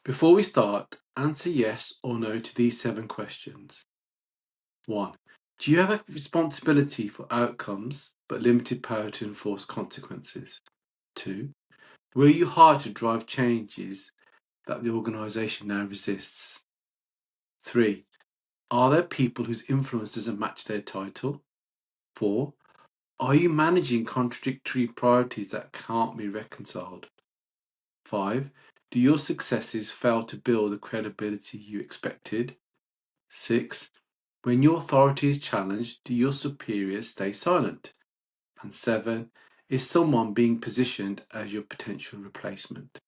Before we start, answer yes or no to these 7 questions. 1. Do you have a responsibility for outcomes but limited power to enforce consequences? 2. Were you hired to drive changes that the organisation now resists? 3. Are there people whose influence doesn't match their title? 4. Are you managing contradictory priorities that can't be reconciled? 5. Do your successes fail to build the credibility you expected? 6. When your authority is challenged, do your superiors stay silent? And 7. Is someone being positioned as your potential replacement?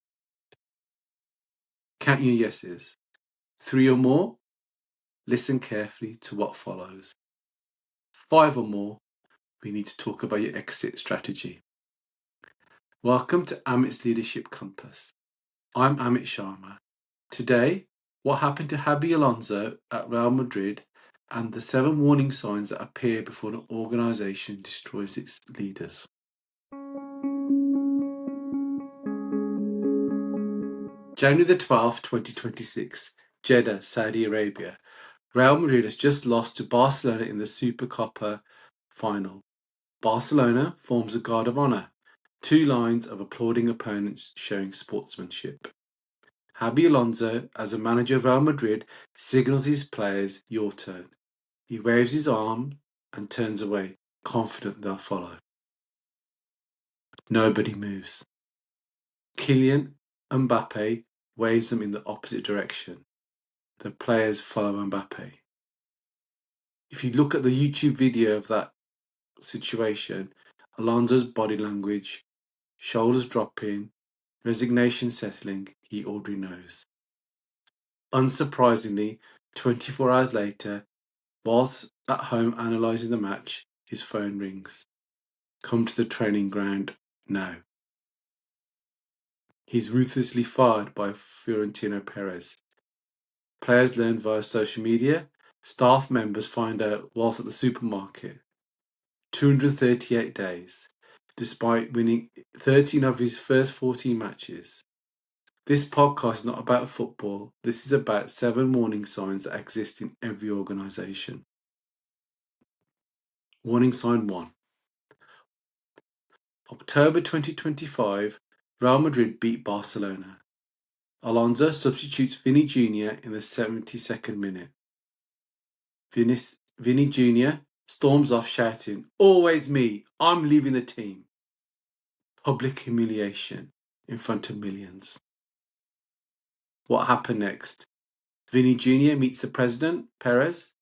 Count your yeses. 3 or more? Listen carefully to what follows. 5 or more? We need to talk about your exit strategy. Welcome to Amit's Leadership Compass. I'm Amit Sharma. Today, what happened to Xabi Alonso at Real Madrid and the 7 warning signs that appear before an organisation destroys its leaders. January the 12th, 2026, Jeddah, Saudi Arabia. Real Madrid has just lost to Barcelona in the Supercopa final. Barcelona forms a guard of honour, 2 lines of applauding opponents showing sportsmanship. Xabi Alonso, as a manager of Real Madrid, signals his players, your turn. He waves his arm and turns away, confident they'll follow. Nobody moves. Kylian Mbappe waves them in the opposite direction. The players follow Mbappe. If you look at the YouTube video of that situation, Alonso's body language, shoulders dropping, resignation settling, he already knows. Unsurprisingly, 24 hours later, whilst at home analysing the match, his phone rings. Come to the training ground now. He's ruthlessly fired by Florentino Perez. Players learn via social media. Staff members find out whilst at the supermarket. 238 days, despite winning 13 of his first 14 matches. This podcast is not about football. This is about 7 warning signs that exist in every organisation. Warning sign 1. October 2025, Real Madrid beat Barcelona. Alonso substitutes Vini Jr. in the 72nd minute. Vini Jr. storms off shouting, "Always me, I'm leaving the team." Public humiliation in front of millions. What happened next? Vini Jr. meets the president, Perez,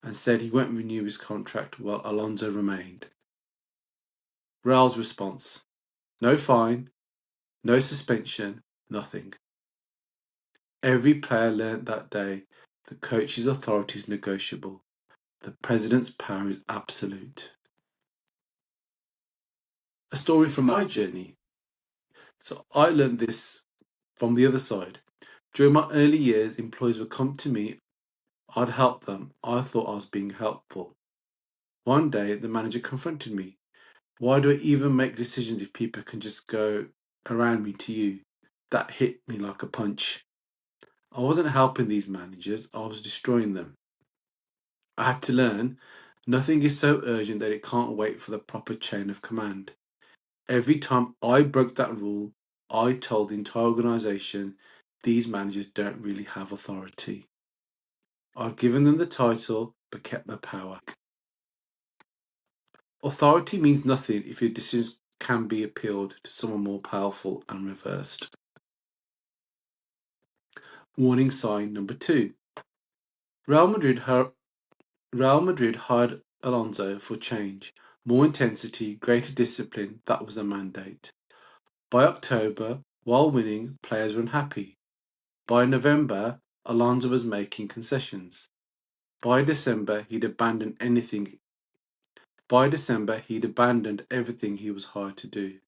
and said he won't renew his contract while Alonso remained. Real's response: no fine, no suspension, nothing. Every player learnt that day the coach's authority is negotiable. The president's power is absolute. A story from my journey. So I learned this from the other side. During my early years, employees would come to me, I'd help them. I thought I was being helpful. One day, the manager confronted me. Why do I even make decisions if people can just go around me to you? That hit me like a punch. I wasn't helping these managers, I was destroying them. I had to learn nothing is so urgent that it can't wait for the proper chain of command. Every time I broke that rule, I told the entire organisation these managers don't really have authority. I'd given them the title but kept their power. Authority means nothing if your decisions can be appealed to someone more powerful and reversed. Warning sign number 2. Real Madrid hired Alonso for change, more intensity, greater discipline. That was a mandate. By October, while winning, players were unhappy. By November, Alonso was making concessions. By December, he'd abandoned everything he was hired to do.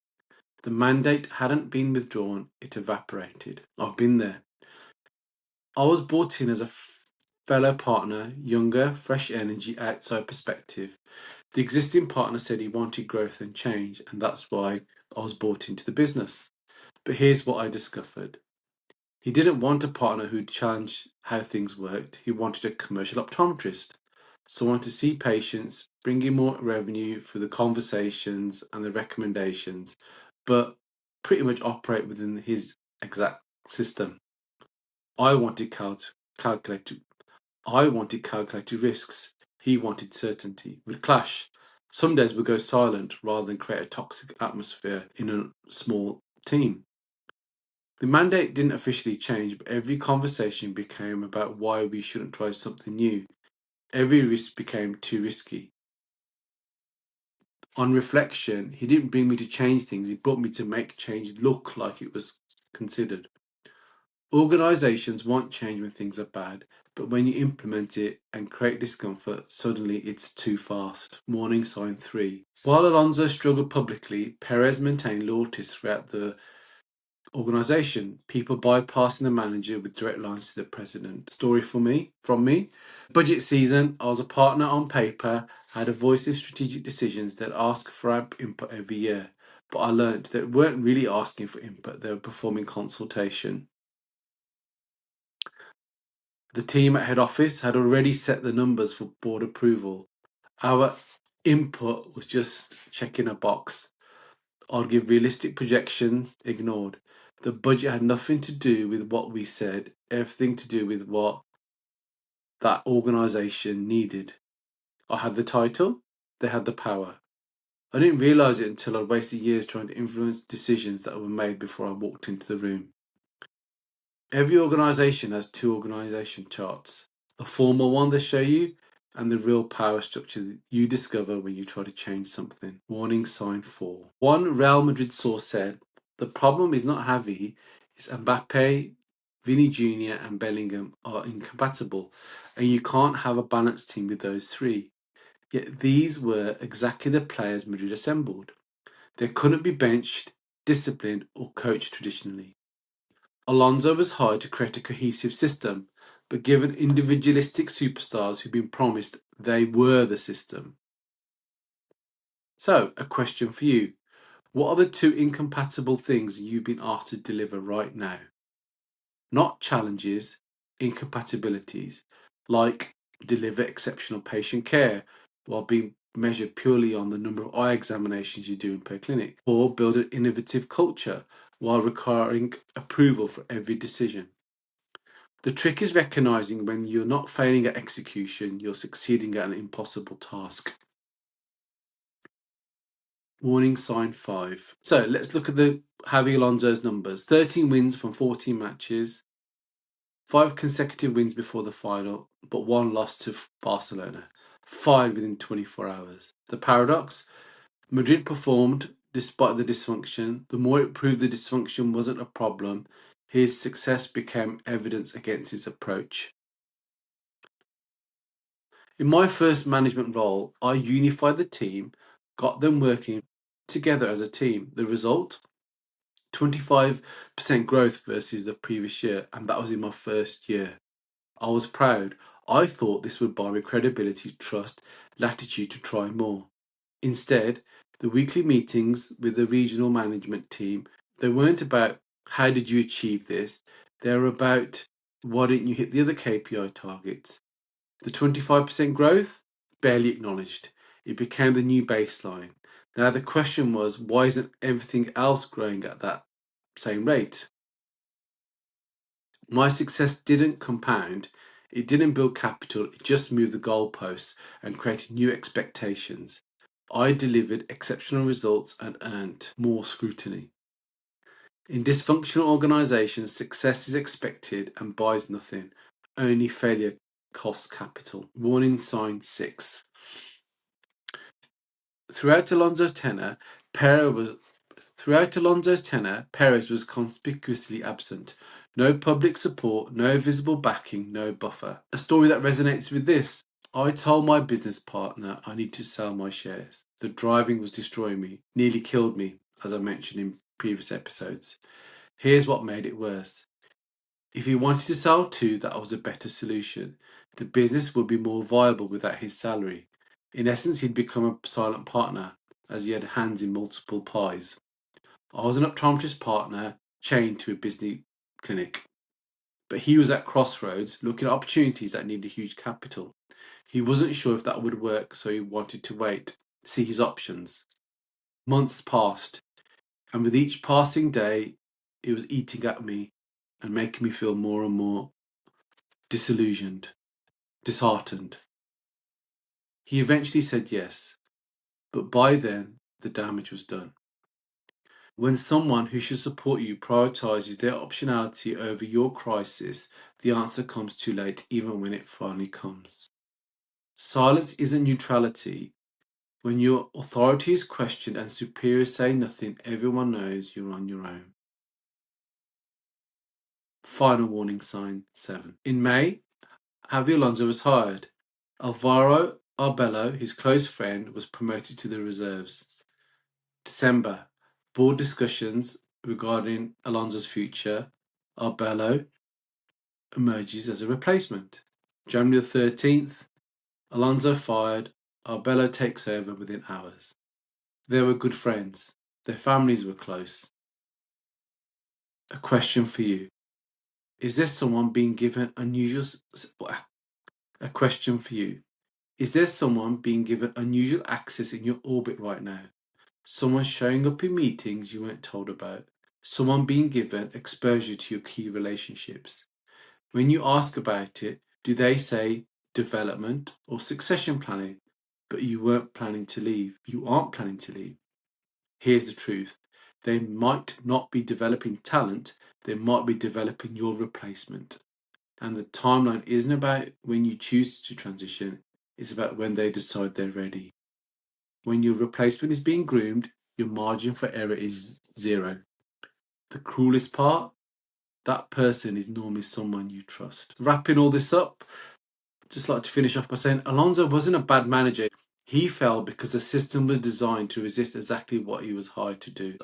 The mandate hadn't been withdrawn, it evaporated. I've been there. I was brought in as a fellow partner, younger, fresh energy, outside perspective. The existing partner said he wanted growth and change, and that's why I was brought into the business. But here's what I discovered. He didn't want a partner who'd challenge how things worked. He wanted a commercial optometrist, someone to see patients, bring in more revenue for the conversations and the recommendations, but pretty much operate within his exact system. I wanted calculated. I wanted calculated risks. He wanted certainty. We'd clash. Some days we'd go silent rather than create a toxic atmosphere in a small team. The mandate didn't officially change, but every conversation became about why we shouldn't try something new. Every risk became too risky. On reflection, he didn't bring me to change things, he brought me to make change look like it was considered. Organisations won't change when things are bad, but when you implement it and create discomfort, suddenly it's too fast. Warning sign 3. While Alonso struggled publicly, Perez maintained loyalty throughout the organisation, people bypassing the manager with direct lines to the president. Story from me. Budget season, I was a partner on paper, had a voice in strategic decisions that asked for our input every year. But I learned that they weren't really asking for input, they were performing consultation. The team at head office had already set the numbers for board approval. Our input was just checking a box. I'd give realistic projections, ignored. The budget had nothing to do with what we said, everything to do with what that organisation needed. I had the title, they had the power. I didn't realise it until I'd wasted years trying to influence decisions that were made before I walked into the room. Every organisation has 2 organisation charts. The formal one they show you, and the real power structure that you discover when you try to change something. Warning sign 4. One Real Madrid source said, the problem is not Javi, it's Mbappe, Vini Jr. and Bellingham are incompatible, and you can't have a balanced team with those 3. Yet these were exactly the players Madrid assembled. They couldn't be benched, disciplined, or coached traditionally. Alonso was hired to create a cohesive system, but given individualistic superstars who'd been promised they were the system. So, a question for you. What are the 2 incompatible things you've been asked to deliver right now? Not challenges, incompatibilities, like deliver exceptional patient care while being measured purely on the number of eye examinations you do per clinic, or build an innovative culture while requiring approval for every decision. The trick is recognizing when you're not failing at execution, you're succeeding at an impossible task. Warning sign 5. So let's look at the Javi Alonso's numbers. 13 wins from 14 matches, 5 consecutive wins before the final, but 1 loss to Barcelona. 5 within 24 hours. The paradox? Madrid performed despite the dysfunction. The more it proved the dysfunction wasn't a problem, his success became evidence against his approach. In my first management role, I unified the team, got them working together as a team. The result? 25% growth versus the previous year, and that was in my first year. I was proud. I thought this would buy me credibility, trust, latitude to try more. Instead, the weekly meetings with the regional management team, they weren't about how did you achieve this, they were about why didn't you hit the other KPI targets. The 25% growth, barely acknowledged. It became the new baseline. Now the question was, why isn't everything else growing at that same rate? My success didn't compound, it didn't build capital, it just moved the goalposts and created new expectations. I delivered exceptional results and earned more scrutiny. In dysfunctional organisations, success is expected and buys nothing. Only failure costs capital. Warning sign 6. Throughout Alonso's tenure, Perez was conspicuously absent. No public support, no visible backing, no buffer. A story that resonates with this. I told my business partner I need to sell my shares. The driving was destroying me, nearly killed me, as I mentioned in previous episodes. Here's what made it worse. If he wanted to sell too, that was a better solution. The business would be more viable without his salary. In essence, he'd become a silent partner, as he had hands in multiple pies. I was an optometrist partner chained to a business clinic. But he was at crossroads looking at opportunities that needed huge capital. He wasn't sure if that would work, so he wanted to wait, see his options. Months passed, and with each passing day, it was eating at me and making me feel more and more disillusioned, disheartened. He eventually said yes, but by then, the damage was done. When someone who should support you prioritizes their optionality over your crisis, the answer comes too late, even when it finally comes. Silence isn't neutrality. When your authority is questioned and superiors say nothing, everyone knows you're on your own. Final warning sign 7. In May, Xabi Alonso was hired. Alvaro Arbeloa, his close friend, was promoted to the reserves. December, board discussions regarding Alonso's future. Arbeloa emerges as a replacement. January the 13th, Alonso fired. Arbeloa takes over within hours. They were good friends. Their families were close. A question for you. Is there someone being given unusual... A question for you. Is there someone being given unusual access in your orbit right now? Someone showing up in meetings you weren't told about? Someone being given exposure to your key relationships? When you ask about it, do they say development or succession planning? But you weren't planning to leave. You aren't planning to leave. Here's the truth. They might not be developing talent, they might be developing your replacement. And the timeline isn't about when you choose to transition, it's about when they decide they're ready. When your replacement is being groomed, your margin for error is 0. The cruelest part, that person is normally someone you trust. Wrapping all this up, just like to finish off by saying Alonso wasn't a bad manager. He fell because the system was designed to resist exactly what he was hired to do.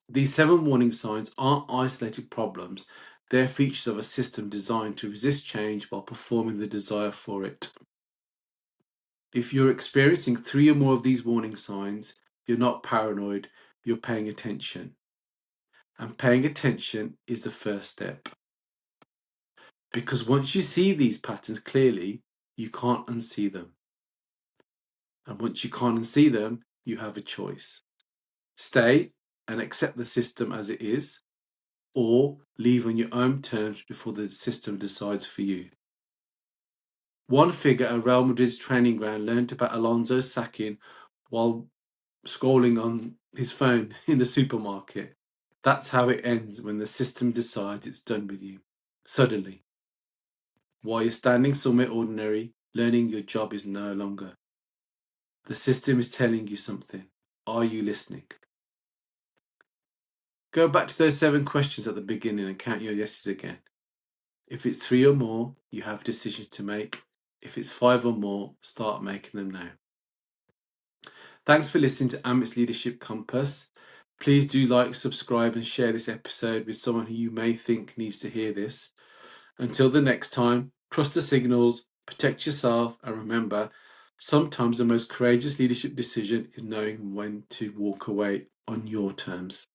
These 7 warning signs aren't isolated problems, they're features of a system designed to resist change while performing the desire for it. If you're experiencing 3 or more of these warning signs, you're not paranoid, you're paying attention. And paying attention is the first step. Because once you see these patterns clearly, you can't unsee them. And once you can't unsee them, you have a choice. Stay and accept the system as it is, or leave on your own terms before the system decides for you. One figure at Real Madrid's training ground learned about Alonso's sacking while scrolling on his phone in the supermarket. That's how it ends when the system decides it's done with you. Suddenly. While you're standing somewhere ordinary, learning your job is no longer. The system is telling you something. Are you listening? Go back to those 7 questions at the beginning and count your yeses again. If it's 3 or more, you have decisions to make. If it's 5 or more, start making them now. Thanks for listening to Amit's Leadership Compass. Please do like, subscribe and share this episode with someone who you may think needs to hear this. Until the next time, trust the signals, protect yourself, and remember, sometimes the most courageous leadership decision is knowing when to walk away on your terms.